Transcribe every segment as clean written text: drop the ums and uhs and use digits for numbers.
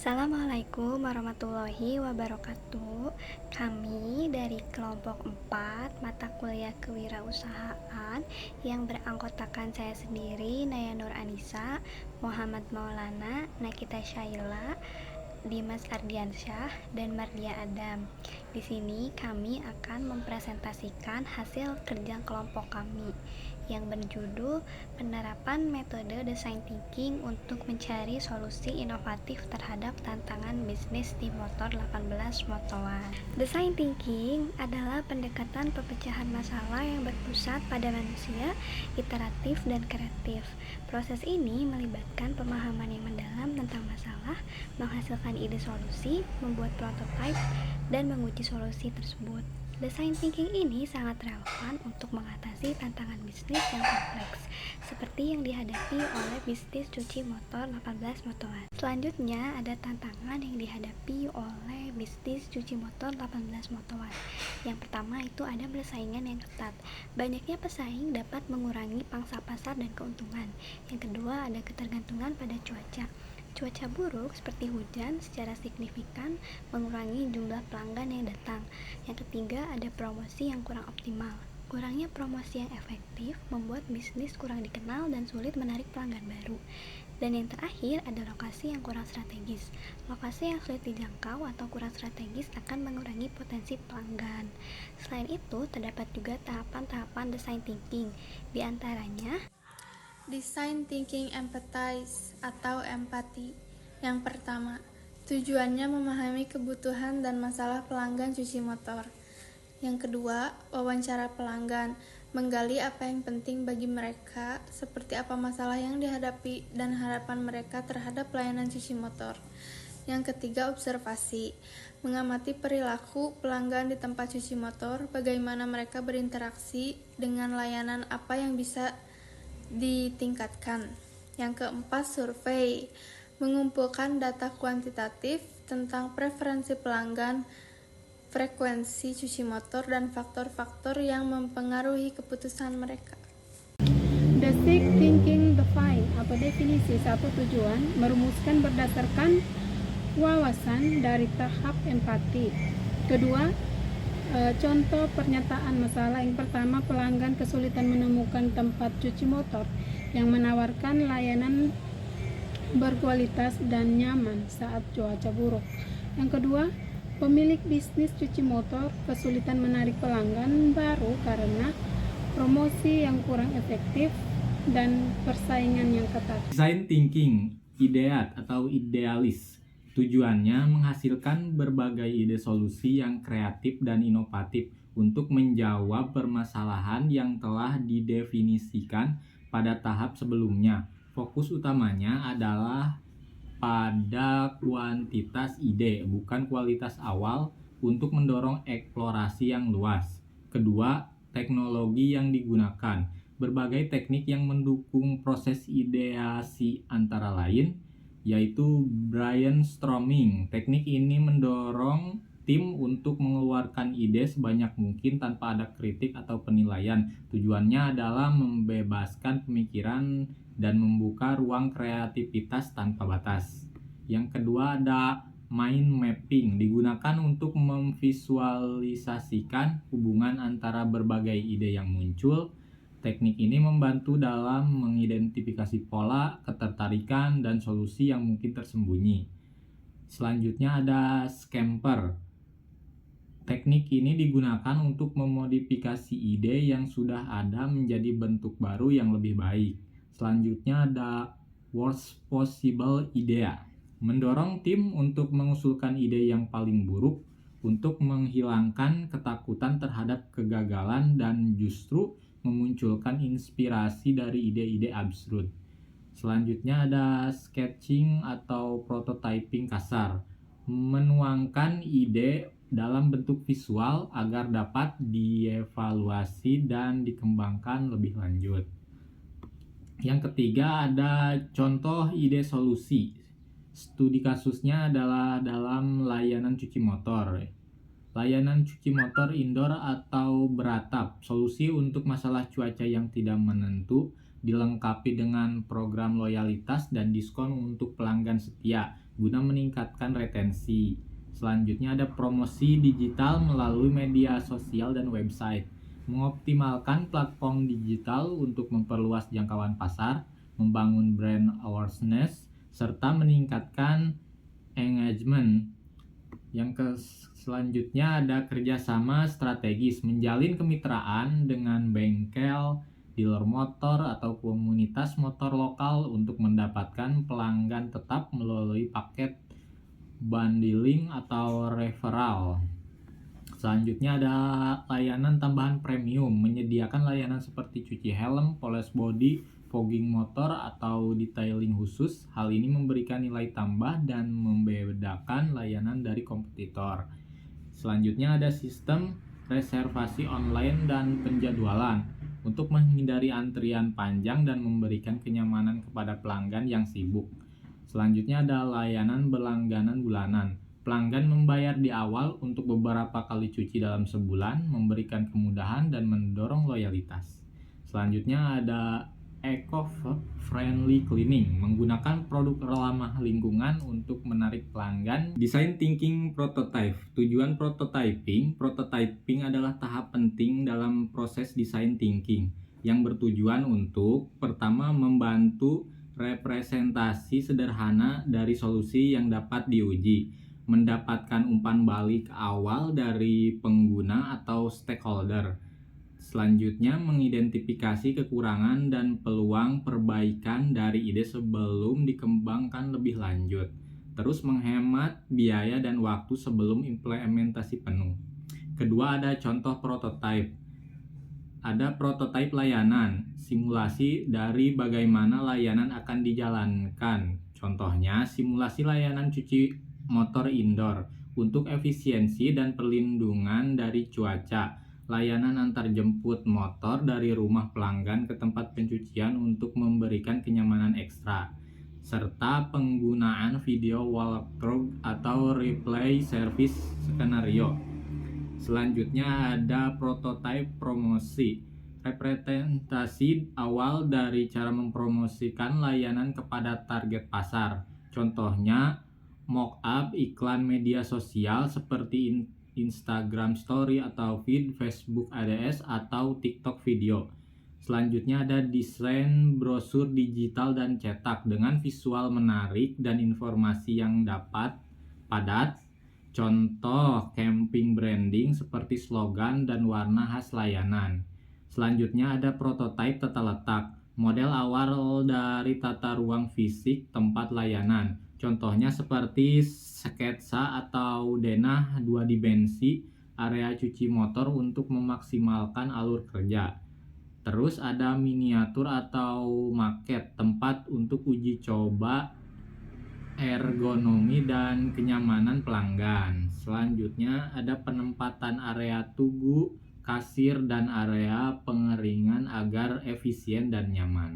Assalamualaikum warahmatullahi wabarakatuh. Kami dari kelompok 4 mata kuliah kewirausahaan yang beranggotakan saya sendiri, Naya Nur Anissa, Muhammad Maulana, Nakita Syaila, Dimas Ardiansyah, dan Mardia Adam. Di sini kami akan mempresentasikan hasil kerja kelompok kami yang berjudul penerapan metode design thinking untuk mencari solusi inovatif terhadap tantangan bisnis di motor 18 motoran. Design thinking adalah pendekatan pemecahan masalah yang berpusat pada manusia, iteratif dan kreatif. Proses ini melibatkan pemahaman yang mendalam tentang masalah, menghasilkan ide solusi, membuat prototipe, dan menguji solusi tersebut. Design thinking ini sangat relevan untuk mengatasi tantangan bisnis yang kompleks, seperti yang dihadapi oleh bisnis cuci motor 18 motoran. Selanjutnya ada tantangan yang dihadapi oleh bisnis cuci motor 18 motoran. Yang pertama itu ada persaingan yang ketat. Banyaknya pesaing dapat mengurangi pangsa pasar dan keuntungan. Yang kedua ada ketergantungan pada cuaca. Cuaca buruk seperti hujan secara signifikan mengurangi jumlah pelanggan yang datang. Yang ketiga ada promosi yang kurang optimal. Kurangnya promosi yang efektif membuat bisnis kurang dikenal dan sulit menarik pelanggan baru. Dan yang terakhir ada lokasi yang kurang strategis. Lokasi yang sulit dijangkau atau kurang strategis akan mengurangi potensi pelanggan. Selain itu, terdapat juga tahapan-tahapan design thinking. Di antaranya Design Thinking Empathize atau empati. Yang pertama, tujuannya memahami kebutuhan dan masalah pelanggan cuci motor. Yang kedua, wawancara pelanggan, menggali apa yang penting bagi mereka, seperti apa masalah yang dihadapi dan harapan mereka terhadap pelayanan cuci motor. Yang ketiga, observasi, mengamati perilaku pelanggan di tempat cuci motor, bagaimana mereka berinteraksi dengan layanan, apa yang bisa ditingkatkan. Yang keempat, survei, mengumpulkan data kuantitatif tentang preferensi pelanggan, frekuensi cuci motor, dan faktor-faktor yang mempengaruhi keputusan mereka. Design thinking define atau definisi satu tujuan merumuskan berdasarkan wawasan dari tahap empati. Kedua, contoh pernyataan masalah. Yang pertama, pelanggan kesulitan menemukan tempat cuci motor yang menawarkan layanan berkualitas dan nyaman saat cuaca buruk. Yang kedua, pemilik bisnis cuci motor kesulitan menarik pelanggan baru karena promosi yang kurang efektif dan persaingan yang ketat. Design thinking, ideat atau idealis, tujuannya menghasilkan berbagai ide solusi yang kreatif dan inovatif untuk menjawab permasalahan yang telah didefinisikan pada tahap sebelumnya. Fokus utamanya adalah pada kuantitas ide, bukan kualitas awal, untuk mendorong eksplorasi yang luas. Kedua, teknologi yang digunakan. Berbagai teknik yang mendukung proses ideasi antara lain yaitu brainstorming. Teknik ini mendorong tim untuk mengeluarkan ide sebanyak mungkin tanpa ada kritik atau penilaian. Tujuannya adalah membebaskan pemikiran dan membuka ruang kreativitas tanpa batas. Yang kedua ada mind mapping, digunakan untuk memvisualisasikan hubungan antara berbagai ide yang muncul. Teknik ini membantu dalam mengidentifikasi pola, ketertarikan, dan solusi yang mungkin tersembunyi. Selanjutnya ada scamper. Teknik ini digunakan untuk memodifikasi ide yang sudah ada menjadi bentuk baru yang lebih baik. Selanjutnya ada worst possible idea. Mendorong tim untuk mengusulkan ide yang paling buruk untuk menghilangkan ketakutan terhadap kegagalan dan justru memunculkan inspirasi dari ide-ide absurd. Selanjutnya ada sketching atau prototyping kasar, menuangkan ide dalam bentuk visual agar dapat dievaluasi dan dikembangkan lebih lanjut. Yang ketiga ada contoh ide solusi. Studi kasusnya adalah dalam layanan cuci motor. Layanan cuci motor indoor atau beratap, solusi untuk masalah cuaca yang tidak menentu. dilengkapi dengan program loyalitas dan diskon untuk pelanggan setia guna meningkatkan retensi. Selanjutnya ada promosi digital melalui media sosial dan website, mengoptimalkan platform digital untuk memperluas jangkauan pasar, membangun brand awareness, serta meningkatkan engagement. Selanjutnya ada kerjasama strategis, menjalin kemitraan dengan bengkel, dealer motor, atau komunitas motor lokal untuk mendapatkan pelanggan tetap melalui paket bundling atau referral. Selanjutnya ada layanan tambahan premium, menyediakan layanan seperti cuci helm, poles body, fogging motor, atau detailing khusus. Hal ini memberikan nilai tambah dan membedakan layanan dari kompetitor. Selanjutnya ada sistem reservasi online dan penjadwalan untuk menghindari antrian panjang dan memberikan kenyamanan kepada pelanggan yang sibuk. Selanjutnya ada layanan berlangganan bulanan. Pelanggan membayar di awal untuk beberapa kali cuci dalam sebulan, memberikan kemudahan dan mendorong loyalitas. Selanjutnya ada eco-friendly cleaning, menggunakan produk ramah lingkungan untuk menarik pelanggan. Design thinking prototype. Tujuan prototyping adalah tahap penting dalam proses design thinking yang bertujuan untuk pertama membantu representasi sederhana dari solusi yang dapat diuji, mendapatkan umpan balik awal dari pengguna atau stakeholder. Selanjutnya, mengidentifikasi kekurangan dan peluang perbaikan dari ide sebelum dikembangkan lebih lanjut. Terus menghemat biaya dan waktu sebelum implementasi penuh. Kedua, ada contoh prototype. Ada prototipe layanan, simulasi dari bagaimana layanan akan dijalankan. Contohnya, simulasi layanan cuci motor indoor untuk efisiensi dan perlindungan dari cuaca. Layanan antar jemput motor dari rumah pelanggan ke tempat pencucian untuk memberikan kenyamanan ekstra, serta penggunaan video walkthrough atau replay service skenario. Selanjutnya ada prototipe promosi, representasi awal dari cara mempromosikan layanan kepada target pasar. Contohnya mock-up iklan media sosial seperti Instagram Story atau feed, Facebook Ads, atau TikTok video. Selanjutnya ada desain brosur digital dan cetak dengan visual menarik dan informasi yang dapat padat. Contoh campaign branding seperti slogan dan warna khas layanan. Selanjutnya ada prototipe tata letak, model awal dari tata ruang fisik tempat layanan. Contohnya seperti sketsa atau denah 2 dimensi area cuci motor untuk memaksimalkan alur kerja. Terus ada miniatur atau maket tempat untuk uji coba ergonomi dan kenyamanan pelanggan. Selanjutnya ada penempatan area tunggu, kasir, dan area pengeringan agar efisien dan nyaman.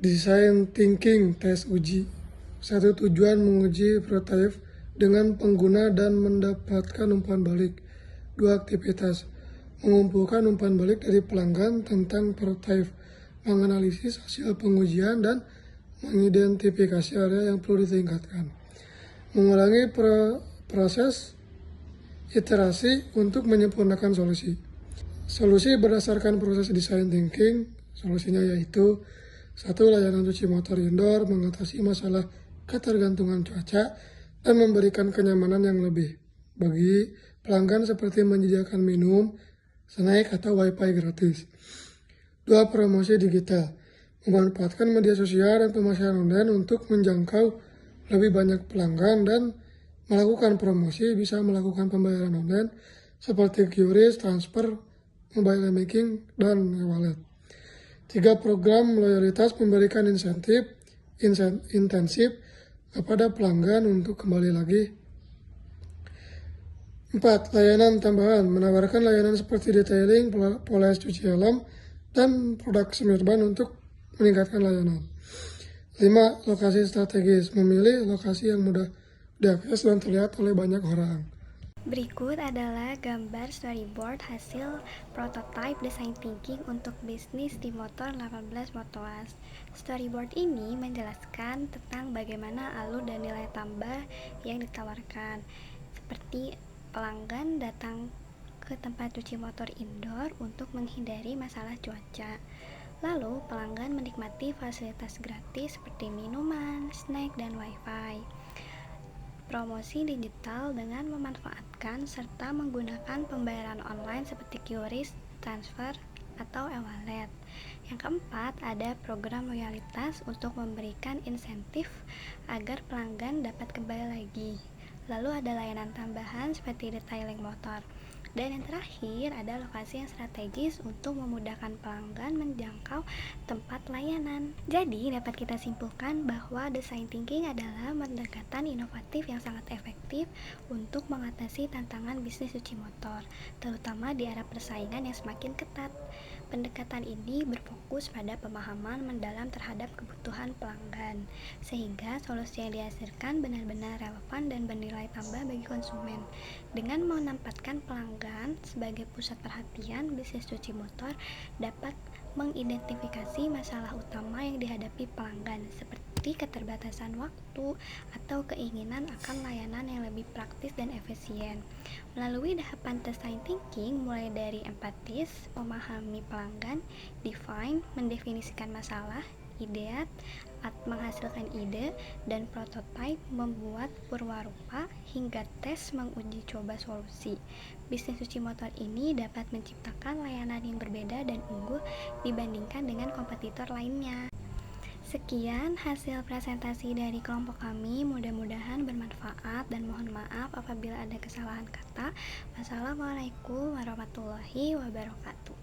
Design thinking tes uji. Satu tujuan menguji prototipe dengan pengguna dan mendapatkan umpan balik. 2 aktivitas, mengumpulkan umpan balik dari pelanggan tentang prototipe, menganalisis hasil pengujian dan mengidentifikasi area yang perlu ditingkatkan. Mengulangi proses iterasi untuk menyempurnakan solusi. Solusi berdasarkan proses design thinking, solusinya yaitu 1. Layanan cuci motor indoor mengatasi masalah ketergantungan cuaca dan memberikan kenyamanan yang lebih bagi pelanggan seperti menyediakan minum, snack, atau wifi gratis. 2. Promosi digital, memanfaatkan media sosial dan pemasaran online untuk menjangkau lebih banyak pelanggan dan melakukan promosi, bisa melakukan pembayaran online seperti QRIS, transfer, mobile banking, dan e-wallet. 3. Program loyalitas, memberikan insentif intensif kepada pelanggan untuk kembali lagi. 4. Layanan tambahan, menawarkan layanan seperti detailing, poles cuci helm, dan produk semi-urban untuk meningkatkan layanan. 5. Lokasi strategis, memilih lokasi yang mudah diakses dan terlihat oleh banyak orang. Berikut adalah gambar storyboard hasil prototype design thinking untuk bisnis di motor 18 Motoas. Storyboard ini menjelaskan tentang bagaimana alur dan nilai tambah yang ditawarkan, seperti pelanggan datang ke tempat cuci motor indoor untuk menghindari masalah cuaca. Lalu, pelanggan menikmati fasilitas gratis seperti minuman, snack, dan wifi. Promosi digital dengan memanfaatkan serta menggunakan pembayaran online seperti QRIS, transfer, atau e-wallet. Yang keempat, ada program loyalitas untuk memberikan insentif agar pelanggan dapat kembali lagi. Lalu ada layanan tambahan seperti detailing motor. Dan yang terakhir, ada lokasi yang strategis untuk memudahkan pelanggan menjangkau tempat layanan. Jadi, dapat kita simpulkan bahwa design thinking adalah pendekatan inovatif yang sangat efektif untuk mengatasi tantangan bisnis cuci motor, terutama di era persaingan yang semakin ketat. Pendekatan ini berfokus pada pemahaman mendalam terhadap kebutuhan pelanggan, sehingga solusi yang dihasilkan benar-benar relevan dan bernilai tambah bagi konsumen. Dengan menempatkan pelanggan sebagai pusat perhatian, bisnis cuci motor dapat mengidentifikasi masalah utama yang dihadapi pelanggan, seperti keterbatasan waktu atau keinginan akan layanan yang lebih praktis dan efisien. Melalui tahapan design thinking, mulai dari empatis, memahami pelanggan, define, mendefinisikan masalah, ideat, menghasilkan ide, dan prototype, membuat purwarupa, hingga tes menguji coba solusi. Bisnis cuci motor ini dapat menciptakan layanan yang berbeda dan unggul dibandingkan dengan kompetitor lainnya. Sekian hasil presentasi dari kelompok kami, mudah-mudahan bermanfaat dan mohon maaf apabila ada kesalahan kata. Wassalamualaikum warahmatullahi wabarakatuh.